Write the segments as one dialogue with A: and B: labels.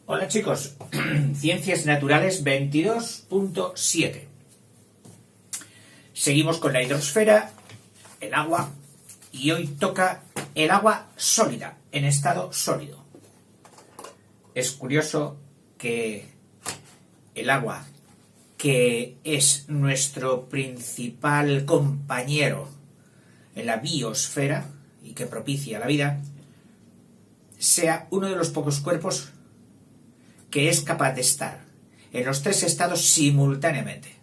A: Hola chicos, Ciencias Naturales 22.7. Seguimos con la hidrosfera, el agua, y hoy toca el agua sólida, en estado sólido. Es curioso que el agua, que es nuestro principal compañero en la biosfera y que propicia la vida, sea uno de los pocos cuerpos que es capaz de estar en los tres estados simultáneamente.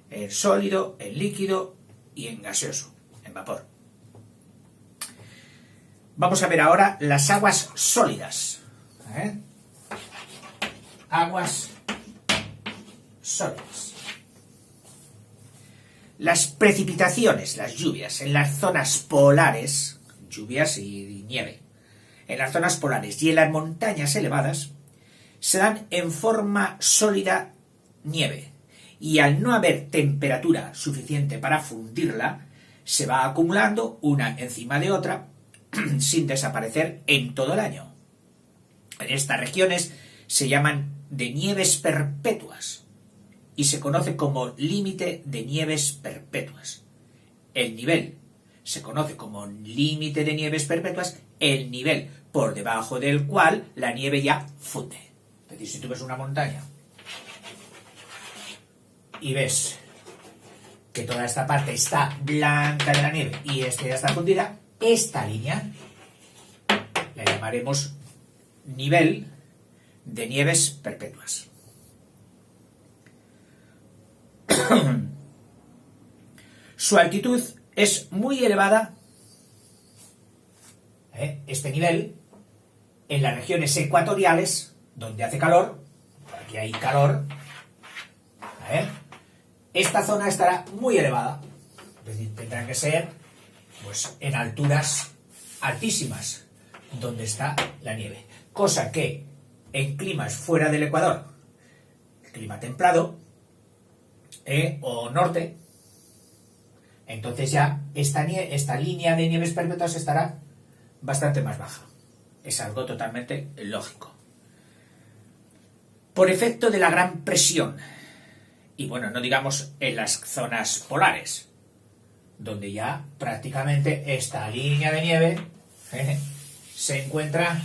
A: En sólido, en líquido y en gaseoso, en vapor. Vamos a ver ahora las aguas sólidas. Aguas sólidas. Las precipitaciones, las lluvias, en las zonas polares, lluvias y nieve, en las zonas polares y en las montañas elevadas, se dan en forma sólida nieve, y al no haber temperatura suficiente para fundirla, se va acumulando una encima de otra sin desaparecer en todo el año. En estas regiones se llaman de nieves perpetuas y se conoce como límite de nieves perpetuas. El nivel se conoce como límite de nieves perpetuas, el nivel por debajo del cual la nieve ya funde. Es decir, si tú ves una montaña y ves que toda esta parte está blanca de la nieve y esta ya está fundida, esta línea la llamaremos nivel de nieves perpetuas. Su altitud es muy elevada, este nivel, en las regiones ecuatoriales, donde hace calor. Aquí hay calor. Esta zona estará muy elevada, es decir, tendrá que ser pues, en alturas altísimas, donde está la nieve. Cosa que en climas fuera del Ecuador, clima templado, o norte, entonces ya esta línea de nieves perpetuas estará bastante más baja. Es algo totalmente lógico. Por efecto de la gran presión, y bueno, no digamos en las zonas polares, donde ya prácticamente esta línea de nieve se encuentra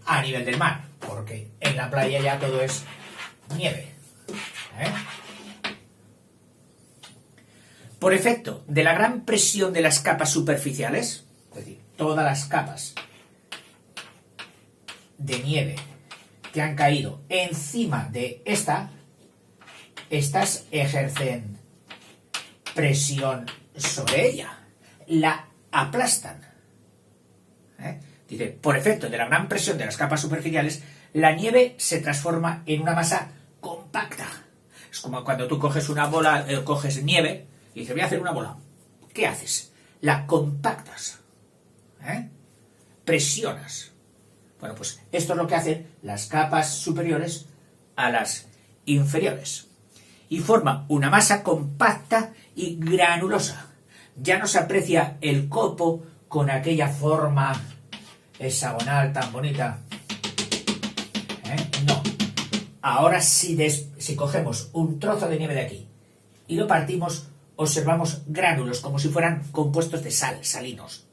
A: a nivel del mar, porque en la playa ya todo es nieve. Por efecto de la gran presión de las capas superficiales, es decir, todas las capas de nieve que han caído encima de estas ejercen presión sobre ella, la aplastan. Dice, por efecto de la gran presión de las capas superficiales, la nieve se transforma en una masa compacta. Es como cuando tú coges una bola, coges nieve y dices, voy a hacer una bola. ¿Qué haces? La compactas. Presionas. Bueno, pues esto es lo que hacen las capas superiores a las inferiores. Y forma una masa compacta y granulosa. Ya no se aprecia el copo con aquella forma hexagonal tan bonita. No. Ahora si cogemos un trozo de nieve de aquí y lo partimos, observamos gránulos, como si fueran compuestos de sal, salinos.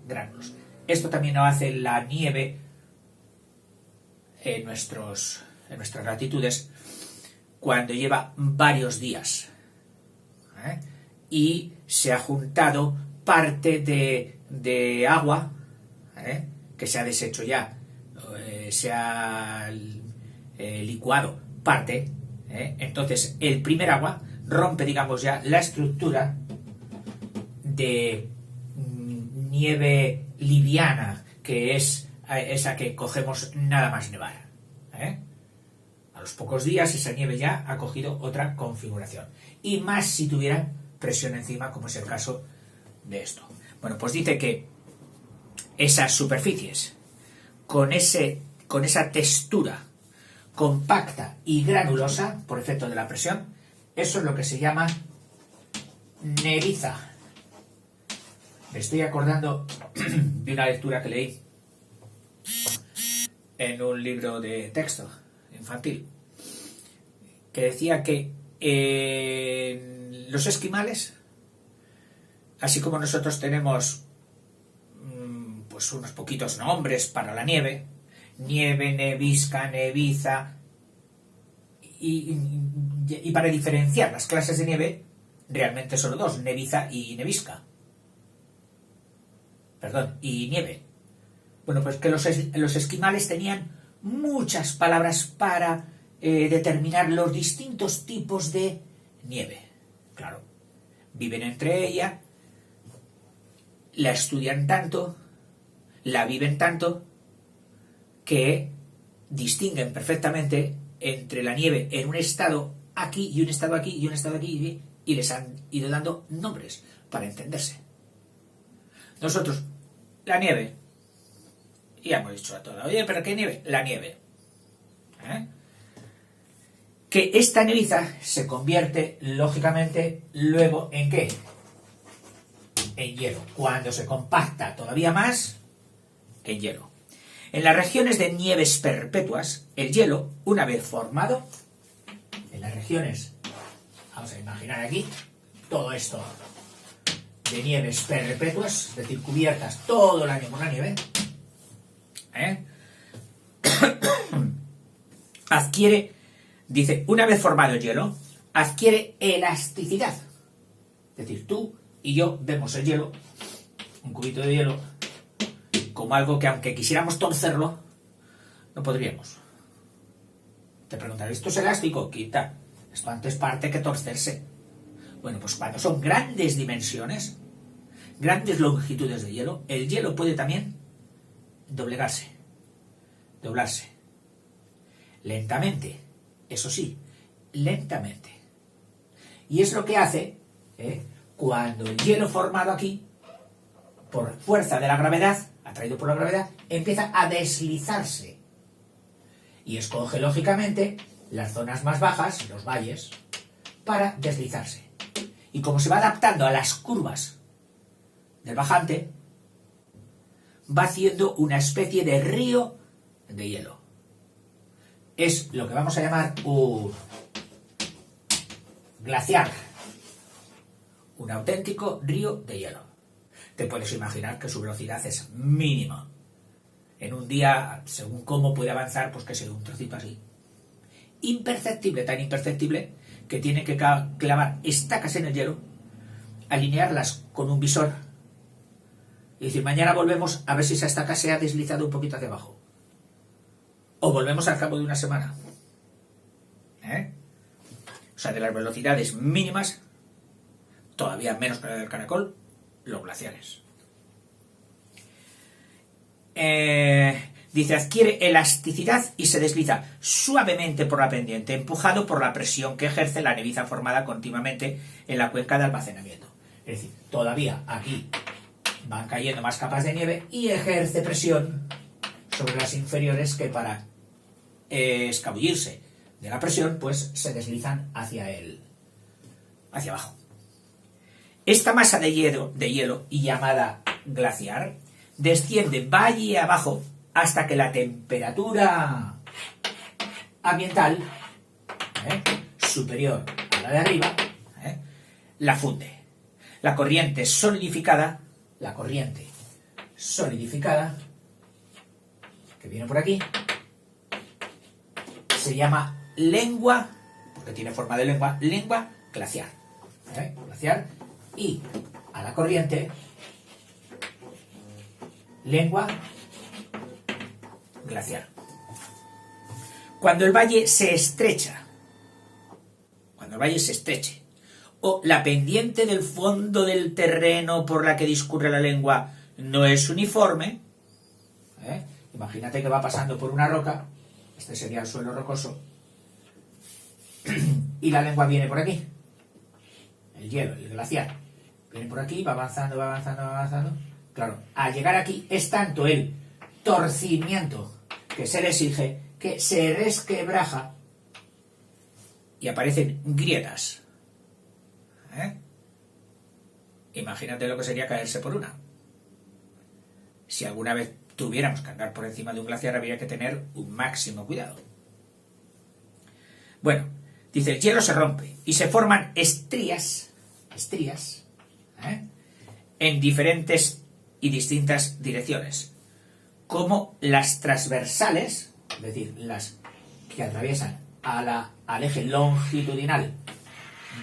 A: Gránulos. Esto también lo hace la nieve en nuestras latitudes cuando lleva varios días. Y se ha juntado parte de agua que se ha deshecho ya, se ha licuado parte. Entonces el primer agua rompe, digamos, ya la estructura de nieve liviana, que es esa que cogemos nada más nevar. A los pocos días esa nieve ya ha cogido otra configuración. Y más si tuviera presión encima, como es el caso de esto. Bueno, pues dice que esas superficies, con esa textura compacta y granulosa, por efecto de la presión, eso es lo que se llama neviza. Me estoy acordando de una lectura que leí en un libro de texto infantil que decía que los esquimales, así como nosotros tenemos pues unos poquitos nombres para la nieve, nieve, nevisca, neviza, y para diferenciar las clases de nieve, realmente solo dos, neviza y nevisca. Perdón, y nieve. Bueno, pues que los esquimales tenían muchas palabras para determinar los distintos tipos de nieve. Claro, viven entre ella, la estudian tanto, la viven tanto, que distinguen perfectamente entre la nieve en un estado aquí y un estado aquí y un estado aquí, y les han ido dando nombres para entenderse. Nosotros, la nieve, ya hemos dicho a toda, oye, ¿pero qué nieve? La nieve. Que esta neviza se convierte, lógicamente, luego ¿en qué? En hielo. Cuando se compacta todavía más, en hielo. En las regiones de nieves perpetuas, el hielo, una vez formado, en las regiones, vamos a imaginar aquí, todo esto de nieves perpetuas, es decir, cubiertas todo el año por la nieve, adquiere, dice, una vez formado el hielo, adquiere elasticidad. Es decir, tú y yo vemos el hielo, un cubito de hielo, como algo que aunque quisiéramos torcerlo, no podríamos. Te preguntaré, ¿esto es elástico? Quita, esto antes parte que torcerse. Bueno, pues cuando son grandes dimensiones, grandes longitudes de hielo, el hielo puede también doblegarse, doblarse. Lentamente, eso sí, lentamente. Y es lo que hace cuando el hielo formado aquí, por fuerza de la gravedad, atraído por la gravedad, empieza a deslizarse. Y escoge, lógicamente, las zonas más bajas, los valles, para deslizarse. Y como se va adaptando a las curvas del bajante, va haciendo una especie de río de hielo. Es lo que vamos a llamar un glaciar. Un auténtico río de hielo. Te puedes imaginar que su velocidad es mínima. En un día, según cómo puede avanzar, pues que sea un trocito así. Imperceptible, tan imperceptible, que tiene que clavar estacas en el hielo, alinearlas con un visor y decir, mañana volvemos a ver si esa estaca se ha deslizado un poquito hacia abajo. O volvemos al cabo de una semana. O sea, de las velocidades mínimas, todavía menos que la del caracol, los glaciares. Dice, adquiere elasticidad y se desliza suavemente por la pendiente, empujado por la presión que ejerce la neviza formada continuamente en la cuenca de almacenamiento. Es decir, todavía aquí van cayendo más capas de nieve y ejerce presión sobre las inferiores que para escabullirse de la presión, pues se deslizan hacia abajo. Esta masa de hielo y llamada glaciar desciende valle abajo hasta que la temperatura ambiental superior a la de arriba la funde. La corriente solidificada, que viene por aquí, se llama lengua, porque tiene forma de lengua glaciar. Glaciar, y a la corriente, lengua glaciar. Cuando el valle se estreche, o la pendiente del fondo del terreno por la que discurre la lengua no es uniforme, imagínate que va pasando por una roca, este sería el suelo rocoso, y la lengua viene por aquí, el hielo, el glaciar, viene por aquí, va avanzando, claro, al llegar aquí es tanto el torcimiento que se le exige que se resquebraja y aparecen grietas. Imagínate lo que sería caerse por una. Si alguna vez tuviéramos que andar por encima de un glaciar, habría que tener un máximo cuidado. Bueno, dice, el hielo se rompe y se forman estrías, en diferentes y distintas direcciones, como las transversales, es decir, las que atraviesan al eje longitudinal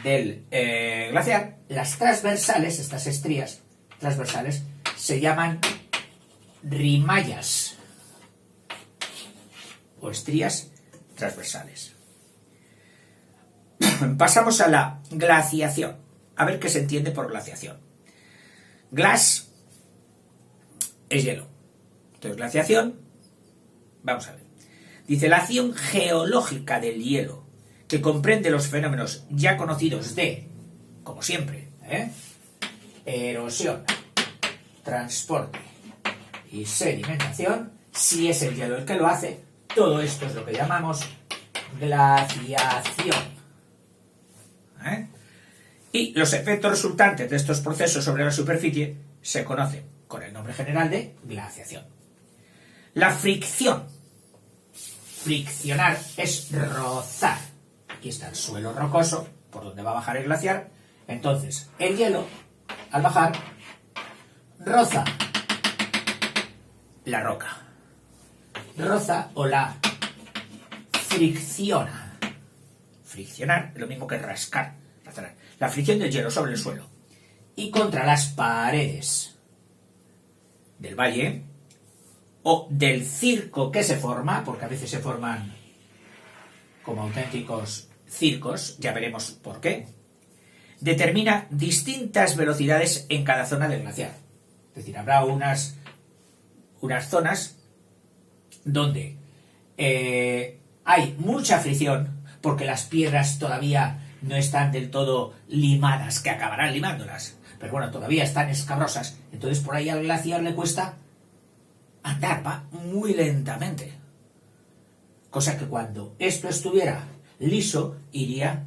A: del glaciar. Las transversales, estas estrías transversales, se llaman rimallas o estrías transversales. Pasamos a la glaciación. A ver qué se entiende por glaciación. Glass es hielo. Entonces, glaciación, vamos a ver. Dice, la acción geológica del hielo, que comprende los fenómenos ya conocidos de, como siempre, erosión, transporte y sedimentación. Si es el hielo el que lo hace, todo esto es lo que llamamos glaciación. Y los efectos resultantes de estos procesos sobre la superficie se conocen con el nombre general de glaciación. La fricción. Friccionar es rozar. Aquí está el suelo rocoso por donde va a bajar el glaciar. Entonces, el hielo, al bajar, roza la roca. Roza o la fricciona. Friccionar es lo mismo que rascar. La fricción del hielo sobre el suelo y contra las paredes del valle o del circo que se forma, porque a veces se forman como auténticos circos, ya veremos por qué, determina distintas velocidades en cada zona del glaciar. Es decir, habrá unas zonas donde hay mucha fricción porque las piedras todavía no están del todo limadas, que acabarán limándolas, pero bueno, todavía están escabrosas. Entonces por ahí al glaciar le cuesta andar, va muy lentamente. Cosa que cuando esto estuviera liso, iría...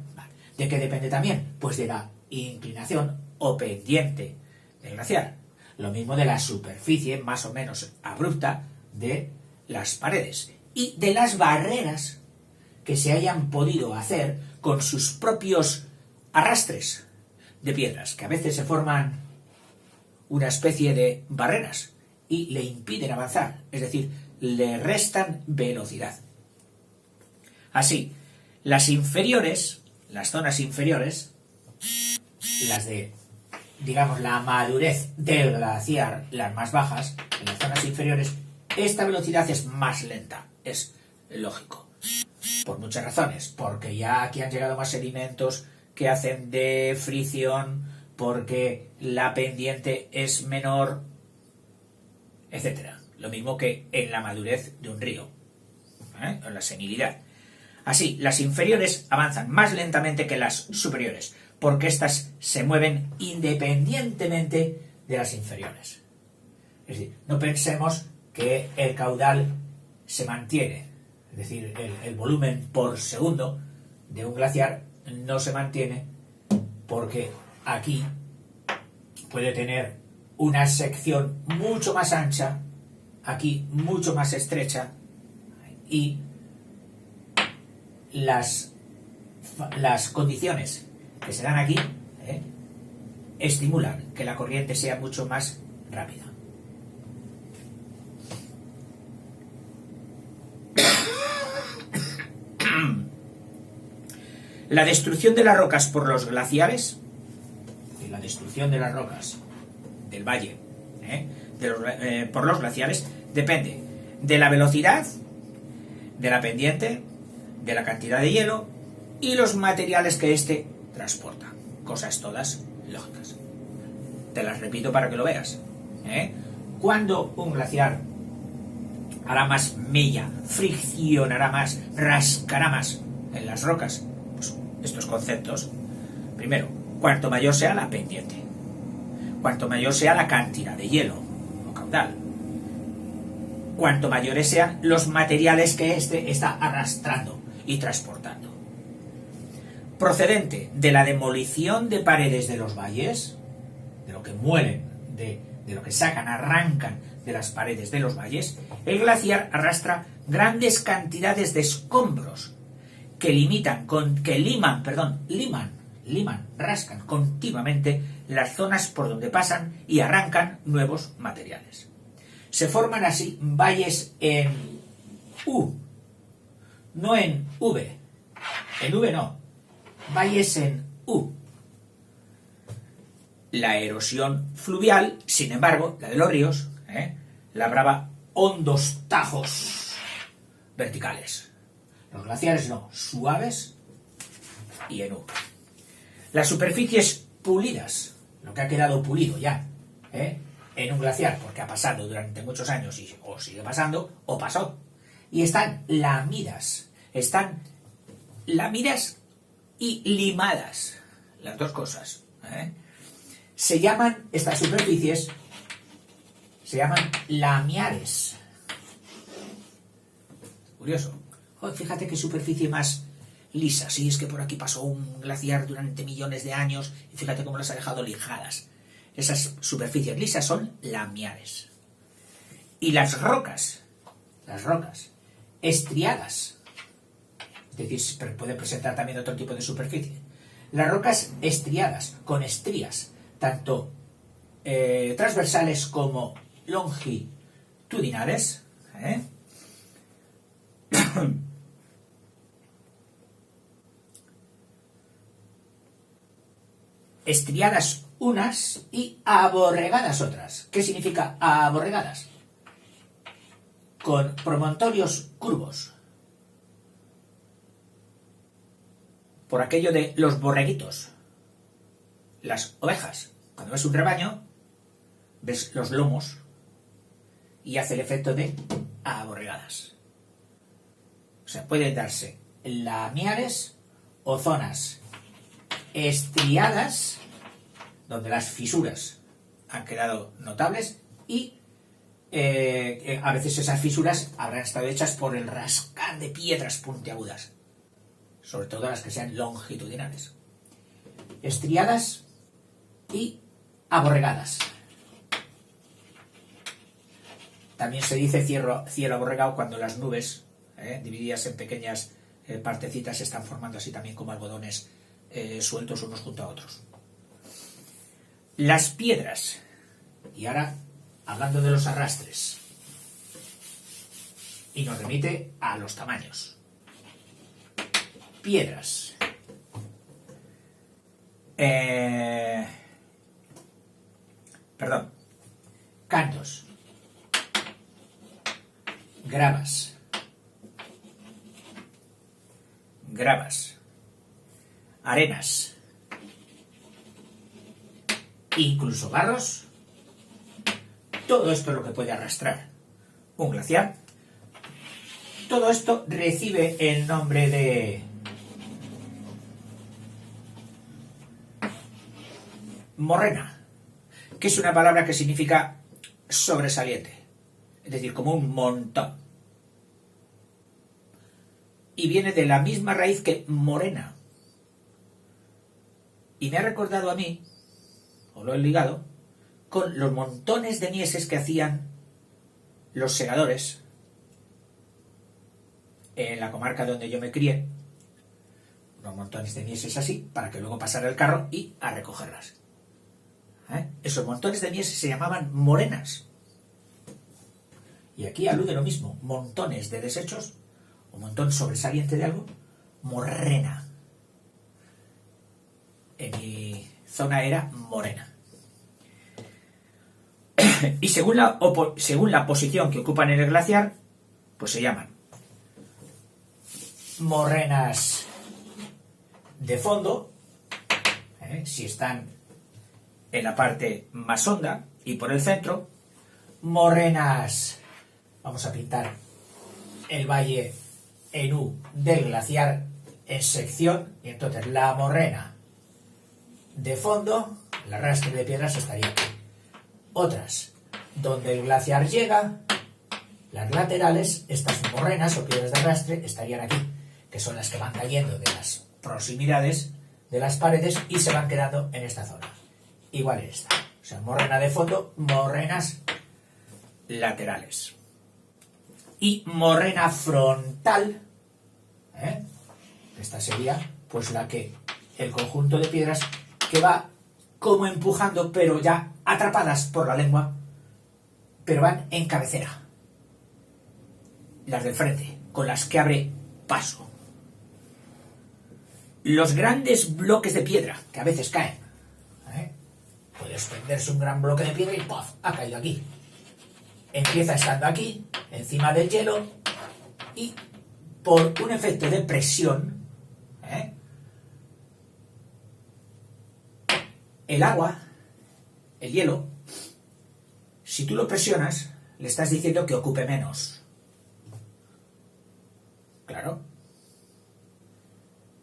A: ¿De qué depende también? Pues de la inclinación o pendiente del glaciar. Lo mismo de la superficie más o menos abrupta de las paredes y de las barreras que se hayan podido hacer con sus propios arrastres de piedras, que a veces se forman una especie de barreras y le impiden avanzar, es decir, le restan velocidad. Así, las inferiores, las zonas inferiores, las de, digamos, la madurez del glaciar, las más bajas, en las zonas inferiores, esta velocidad es más lenta, es lógico. Por muchas razones, porque ya aquí han llegado más sedimentos que hacen de fricción, porque la pendiente es menor, etc. Lo mismo que en la madurez de un río, en la senilidad. Así, las inferiores avanzan más lentamente que las superiores, porque éstas se mueven independientemente de las inferiores. Es decir, no pensemos que el caudal se mantiene. Es decir, el volumen por segundo de un glaciar no se mantiene porque aquí puede tener una sección mucho más ancha, aquí mucho más estrecha, y las condiciones que se dan aquí estimulan que la corriente sea mucho más rápida. La destrucción de las rocas por los glaciares, es decir, la destrucción de las rocas del valle por los glaciares, depende de la velocidad, de la pendiente, de la cantidad de hielo y los materiales que éste transporta. Cosas todas lógicas. Te las repito para que lo veas. Cuando un glaciar hará más mella, friccionará más, rascará más en las rocas, pues estos conceptos. Primero, cuanto mayor sea la pendiente, cuanto mayor sea la cantidad de hielo o caudal, cuanto mayores sean los materiales que éste está arrastrando y transportando. Procedente de la demolición de paredes de los valles, de lo que muelen, de lo que sacan, arrancan de las paredes de los valles, el glaciar arrastra grandes cantidades de escombros que rascan continuamente las zonas por donde pasan y arrancan nuevos materiales. Se forman así valles en U, no en V. En V no, valles en U. La erosión fluvial, sin embargo, la de los ríos, labraba hondos tajos verticales. Los glaciares no, suaves y en U. Las superficies pulidas, lo que ha quedado pulido ya, en un glaciar, porque ha pasado durante muchos años o sigue pasando, o pasó. Y están lamidas y limadas, las dos cosas. Se llaman, estas superficies, se llaman lamiares. Curioso. Fíjate qué superficie más lisa. Sí, es que por aquí pasó un glaciar durante millones de años y fíjate cómo las ha dejado lijadas. Esas superficies lisas son lamiares. Y las rocas estriadas, es decir, pueden presentar también otro tipo de superficie. Las rocas estriadas, con estrías, tanto transversales como longitudinales, estriadas unas y aborregadas otras. ¿Qué significa aborregadas? Con promontorios curvos. Por aquello de los borreguitos. Las ovejas. Cuando ves un rebaño, ves los lomos y hace el efecto de aborregadas. O sea, puede darse lamiares o zonas estriadas, donde las fisuras han quedado notables y a veces esas fisuras habrán estado hechas por el rascar de piedras puntiagudas, sobre todo las que sean longitudinales. Estriadas y aborregadas. También se dice cielo aborregado cuando las nubes, divididas en pequeñas partecitas, se están formando así también como algodones sueltos unos junto a otros. Las piedras. Y ahora, hablando de los arrastres. Y nos remite a los tamaños. Piedras. Cantos. Gravas. Arenas. Incluso barros. Todo esto es lo que puede arrastrar un glaciar. Todo esto recibe el nombre de morrena, que es una palabra que significa sobresaliente, es decir, como un montón. Y viene de la misma raíz que morena. Y me ha recordado a mí, o lo he ligado, con los montones de mieses que hacían los segadores en la comarca donde yo me crié. Unos montones de mieses así, para que luego pasara el carro y a recogerlas. Esos montones de mieses se llamaban morenas. Y aquí alude lo mismo, montones de desechos, un montón sobresaliente de algo, morrena. En mi zona era morena. Y según la posición que ocupan en el glaciar, pues se llaman morrenas de fondo, si están en la parte más honda, y por el centro, morrenas, vamos a pintar el valle en U del glaciar en sección, y entonces la morrena de fondo, el arrastre de piedras estaría aquí. Otras, donde el glaciar llega, las laterales, estas morrenas o piedras de arrastre, estarían aquí, que son las que van cayendo de las proximidades de las paredes y se van quedando en esta zona. Igual en esta. O sea, morrena de fondo, morrenas laterales. Y morrena frontal, esta sería pues el conjunto de piedras que va como empujando, pero ya atrapadas por la lengua, pero van en cabecera. Las del frente, con las que abre paso. Los grandes bloques de piedra, que a veces caen. Puede desprenderse un gran bloque de piedra y ¡puf!, ha caído aquí. Empieza estando aquí, encima del hielo, y por un efecto de presión, el agua, el hielo, si tú lo presionas, le estás diciendo que ocupe menos. Claro.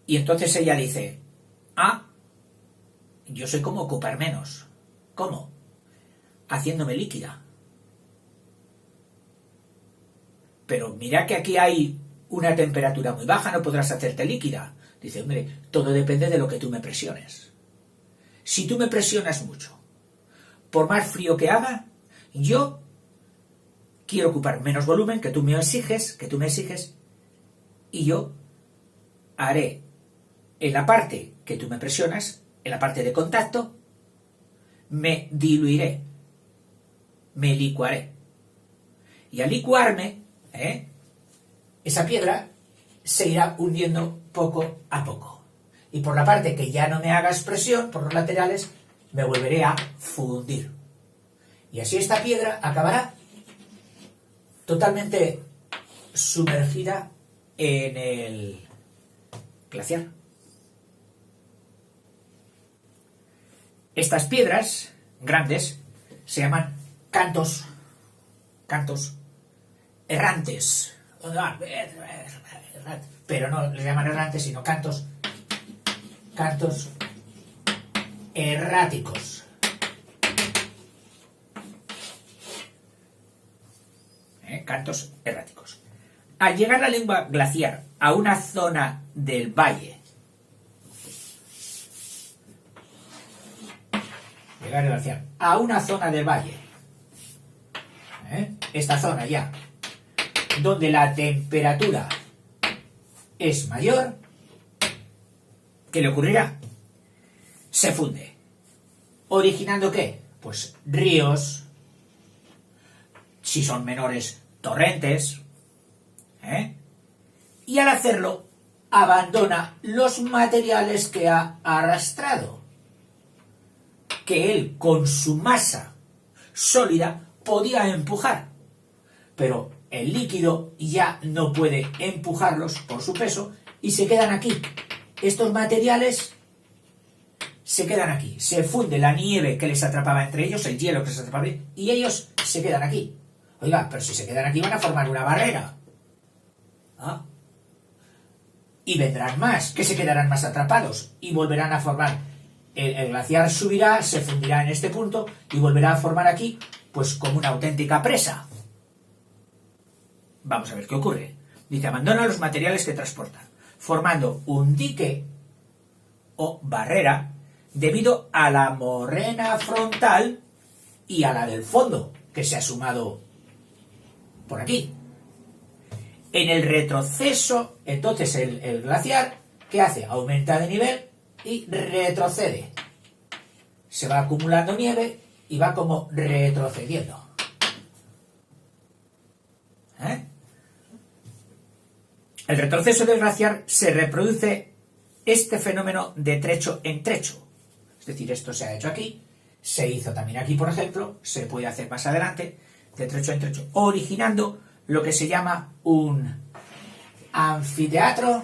A: Y entonces ella dice, yo sé cómo ocupar menos. ¿Cómo? Haciéndome líquida. Pero mira que aquí hay una temperatura muy baja, no podrás hacerte líquida. Dice, hombre, todo depende de lo que tú me presiones. Si tú me presionas mucho, por más frío que haga, yo quiero ocupar menos volumen que tú me exiges, y yo haré en la parte que tú me presionas, en la parte de contacto, me diluiré, me licuaré. Y al licuarme, esa piedra se irá hundiendo poco a poco. Y por la parte que ya no me hagas presión, por los laterales, me volveré a fundir. Y así esta piedra acabará totalmente sumergida en el glaciar. Estas piedras grandes se llaman cantos errantes. Pero no les llaman errantes, sino cantos erráticos. Cantos erráticos. Al llegar la lengua glaciar a una zona del valle, esta zona ya, donde la temperatura es mayor, ¿qué le ocurrirá? Se funde. ¿Originando qué? Pues ríos, si son menores, torrentes, y al hacerlo abandona los materiales que ha arrastrado, que él con su masa sólida podía empujar, pero el líquido ya no puede empujarlos por su peso y se quedan aquí. Estos materiales se quedan aquí, se funde la nieve que les atrapaba entre ellos, el hielo que les atrapaba, y ellos se quedan aquí. Oiga, pero si se quedan aquí van a formar una barrera. Y vendrán más, que se quedarán más atrapados y volverán a formar. El glaciar subirá, se fundirá en este punto y volverá a formar aquí, pues como una auténtica presa. Vamos a ver qué ocurre. Dice, abandona los materiales que transportan, formando un dique o barrera debido a la morrena frontal y a la del fondo, que se ha sumado por aquí. En el retroceso, entonces el glaciar, ¿qué hace? Aumenta de nivel y retrocede. Se va acumulando nieve y va como retrocediendo. El retroceso del glaciar se reproduce este fenómeno de trecho en trecho. Es decir, esto se ha hecho aquí, se hizo también aquí, por ejemplo, se puede hacer más adelante, de trecho en trecho, originando lo que se llama un anfiteatro,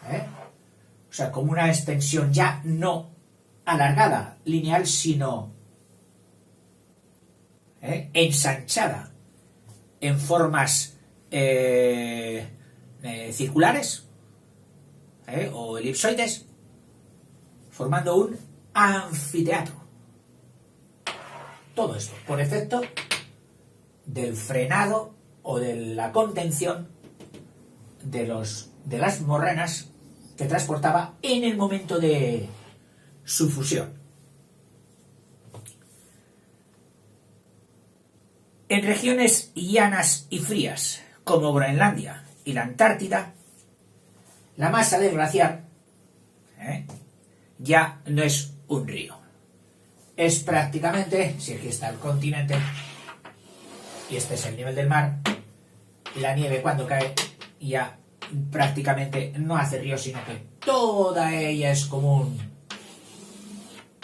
A: o sea, como una extensión ya no alargada, lineal, sino ensanchada en formas circulares o elipsoides, formando un anfiteatro. Todo esto por efecto del frenado o de la contención de las morrenas que transportaba en el momento de su fusión. En regiones llanas y frías, como Groenlandia y la Antártida, la masa del glaciar ya no es un río. Es prácticamente, si aquí está el continente y este es el nivel del mar, la nieve cuando cae ya prácticamente no hace río, sino que toda ella es como un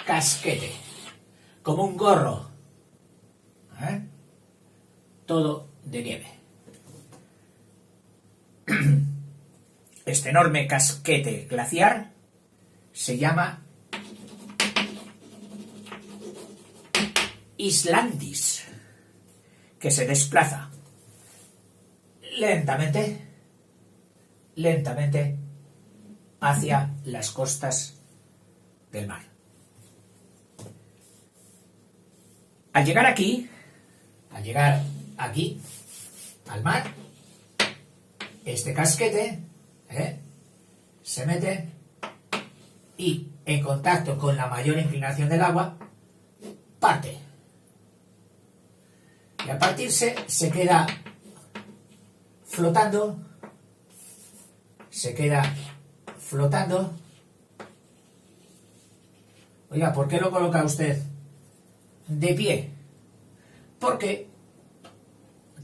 A: casquete, como un gorro, todo de nieve. Este enorme casquete glaciar se llama Islandis, que se desplaza lentamente hacia las costas del mar. Al llegar aquí, al mar, este casquete se mete y en contacto con la mayor inclinación del agua, parte. Y al partirse se queda flotando, Oiga, ¿por qué lo coloca usted de pie? Porque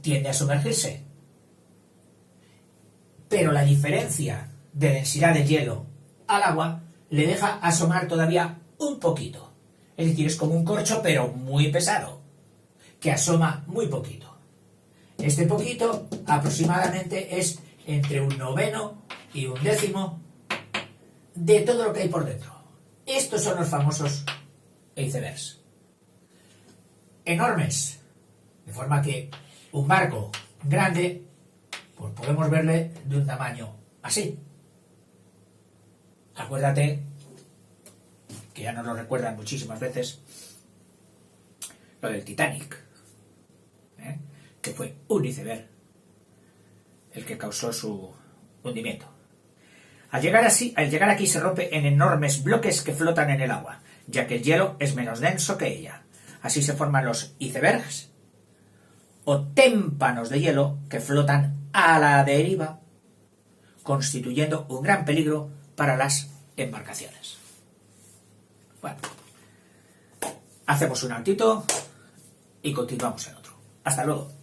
A: tiende a sumergirse. Pero la diferencia de densidad del hielo al agua le deja asomar todavía un poquito. Es decir, es como un corcho, pero muy pesado, que asoma muy poquito. Este poquito aproximadamente es entre 1/9 y 1/10 de todo lo que hay por dentro. Estos son los famosos icebergs. Enormes, de forma que un barco grande, pues podemos verle de un tamaño así. Acuérdate, que ya nos lo recuerdan muchísimas veces, lo del Titanic, que fue un iceberg el que causó su hundimiento. Al llegar aquí se rompe en enormes bloques que flotan en el agua, ya que el hielo es menos denso que ella. Así se forman los icebergs o témpanos de hielo que flotan a la deriva, constituyendo un gran peligro para las embarcaciones. Bueno, hacemos un altito y continuamos en otro. Hasta luego.